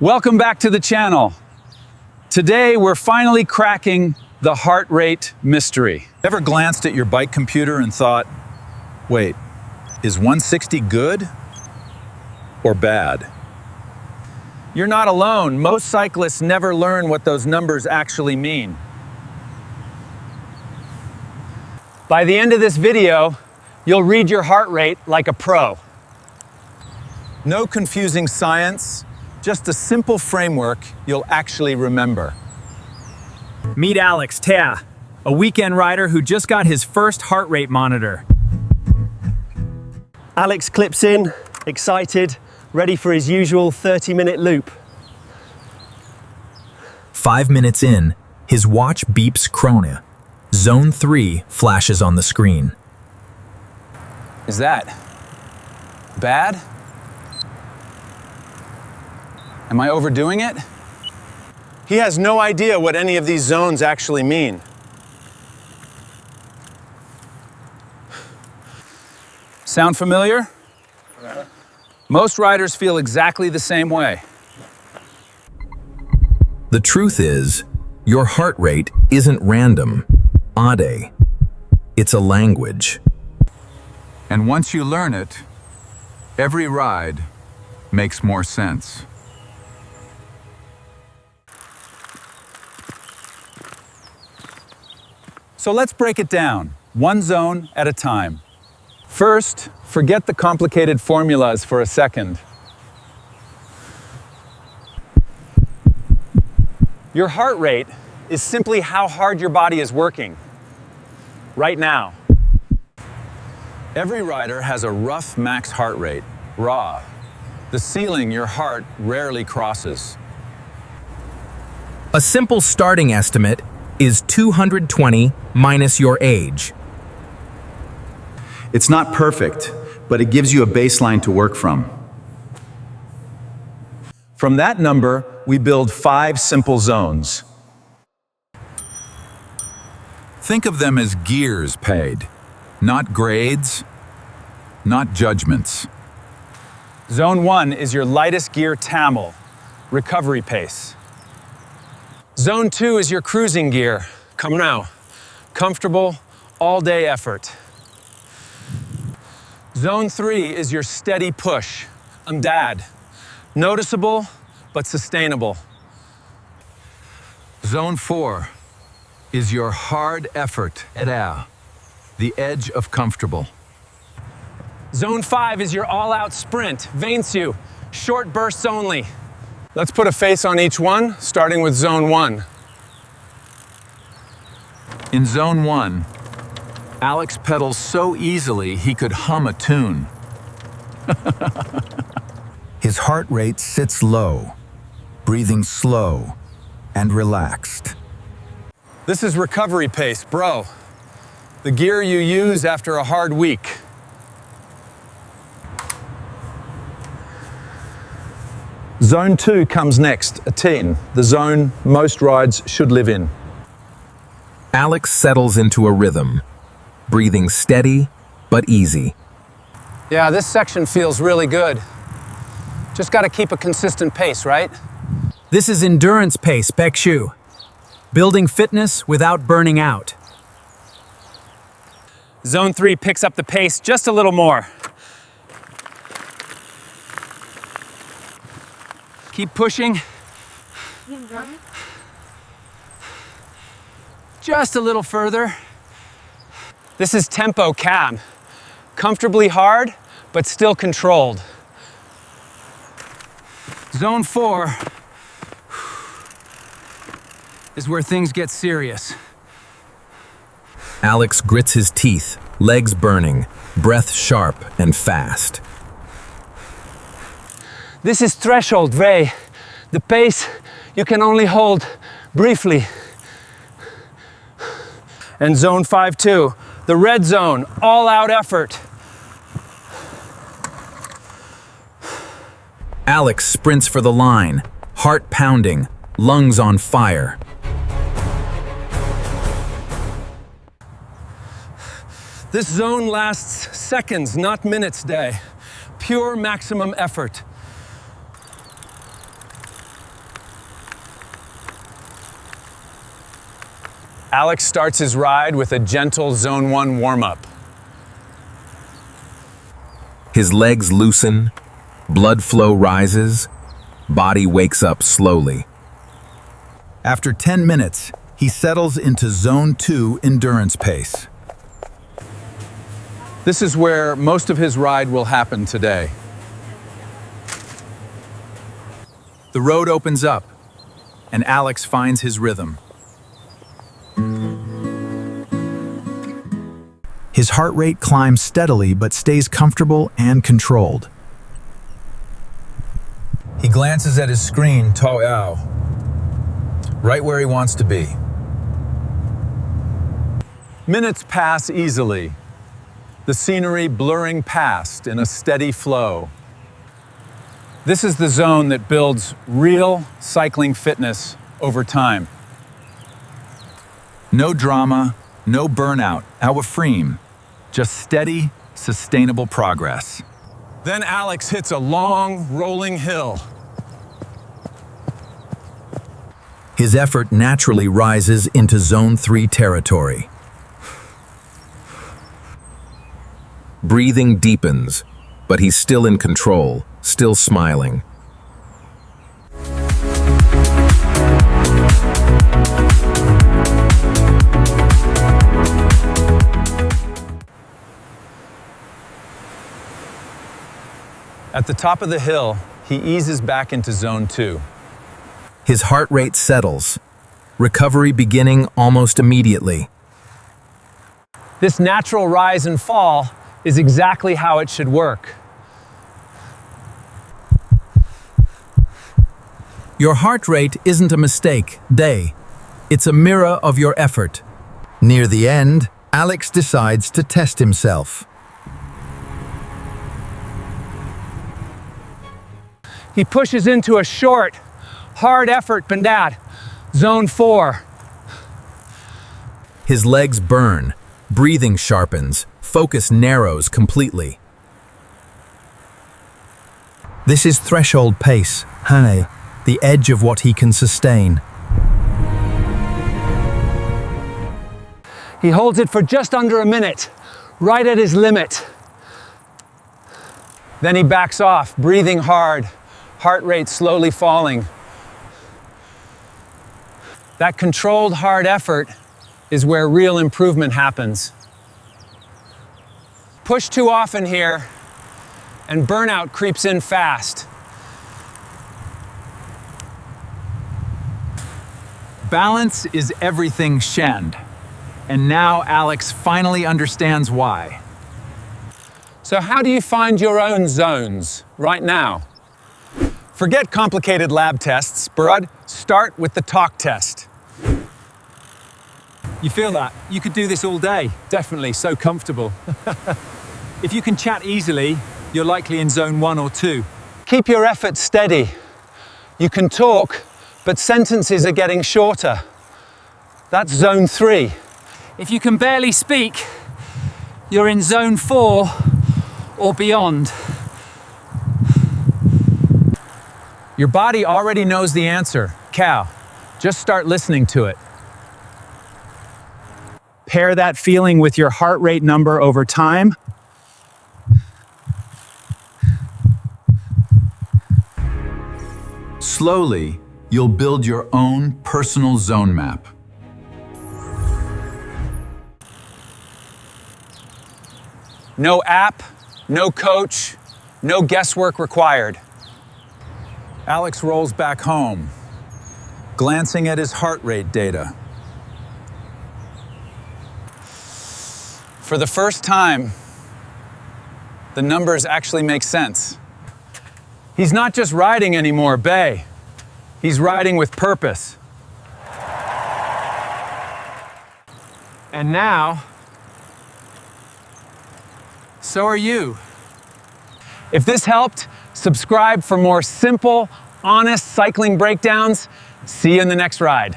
Welcome back to the channel. Today we're finally cracking the heart rate mystery. Ever glanced at your bike computer and thought, wait, is 160 good or bad? You're not alone. Most cyclists never learn what those numbers actually mean. By the end of this video, you'll read your heart rate like a pro. No confusing science, just a simple framework you'll actually remember. Meet Alex, a weekend rider who just got his first heart rate monitor. Alex clips in, excited, ready for his usual 30-minute loop. 5 minutes in, his watch beeps chrono. Zone 3 flashes on the screen. Is that bad? Am I overdoing it? He has no idea what any of these zones actually mean. Sound familiar? Most riders feel exactly the same way. The truth is, your heart rate isn't random. Ade. It's a language. And once you learn it, every ride makes more sense. So let's break it down, one zone at a time. First, forget the complicated formulas for a second. Your heart rate is simply how hard your body is working right now. Every rider has a rough max heart rate, raw, the ceiling your heart rarely crosses. A simple starting estimate is 220 minus your age. It's not perfect, but it gives you a baseline to work from. From that number, we build 5 simple zones. Think of them as gears paid, not grades, not judgments. Zone 1 is your lightest gear TAML, recovery pace. Zone 2 is your cruising gear, come now, comfortable, all-day effort. Zone 3 is your steady push, dad, noticeable but sustainable. Zone 4 is your hard effort, the edge of comfortable. Zone 5 is your all-out sprint, Vainsu, short bursts only. Let's put a face on each one, starting with Zone 1. In Zone 1, Alex pedals so easily he could hum a tune. His heart rate sits low, breathing slow and relaxed. This is recovery pace, bro. The gear you use after a hard week. Zone 2 comes next, a 10, the zone most rides should live in. Alex settles into a rhythm, breathing steady but easy. Yeah, this section feels really good. Just gotta keep a consistent pace, right? This is endurance pace, Pekshu. Building fitness without burning out. Zone 3 picks up the pace just a little more. Keep pushing. Just a little further. This is tempo cab. Comfortably hard, but still controlled. Zone 4 is where things get serious. Alex grits his teeth, legs burning, breath sharp and fast. This is threshold, Vey. The pace you can only hold briefly. And Zone 5 too, the red zone, all-out effort. Alex sprints for the line, heart pounding, lungs on fire. This zone lasts seconds, not minutes, Day. Pure maximum effort. Alex starts his ride with a gentle Zone 1 warm-up. His legs loosen, blood flow rises, body wakes up slowly. After 10 minutes, he settles into Zone 2 endurance pace. This is where most of his ride will happen today. The road opens up, and Alex finds his rhythm. His heart rate climbs steadily but stays comfortable and controlled. He glances at his screen, right where he wants to be. Minutes pass easily, the scenery blurring past in a steady flow. This is the zone that builds real cycling fitness over time. No drama, no burnout, awafreem. Just steady, sustainable progress. Then Alex hits a long, rolling hill. His effort naturally rises into Zone 3 territory. Breathing deepens, but he's still in control, still smiling. At the top of the hill, he eases back into Zone 2. His heart rate settles, recovery beginning almost immediately. This natural rise and fall is exactly how it should work. Your heart rate isn't a mistake, it's a mirror of your effort. Near the end, Alex decides to test himself. He pushes into a short, hard effort bandad, Zone 4. His legs burn, breathing sharpens, focus narrows completely. This is threshold pace, Hane, the edge of what he can sustain. He holds it for just under a minute, right at his limit. Then he backs off, breathing hard, heart rate slowly falling. That controlled hard effort is where real improvement happens. Push too often here, and burnout creeps in fast. Balance is everything, Shand. And now Alex finally understands why. So how do you find your own zones right now? Forget complicated lab tests, Burrud. Start with the talk test. You feel that? You could do this all day. Definitely, so comfortable. If you can chat easily, you're likely in Zone 1 or 2. Keep your effort steady. You can talk, but sentences are getting shorter. That's Zone 3. If you can barely speak, you're in Zone 4 or beyond. Your body already knows the answer, cow. Just start listening to it. Pair that feeling with your heart rate number over time. Slowly, you'll build your own personal zone map. No app, no coach, no guesswork required. Alex rolls back home, glancing at his heart rate data. For the first time, the numbers actually make sense. He's not just riding anymore, Bay. He's riding with purpose. And now, so are you. If this helped, subscribe for more simple, honest cycling breakdowns. See you in the next ride.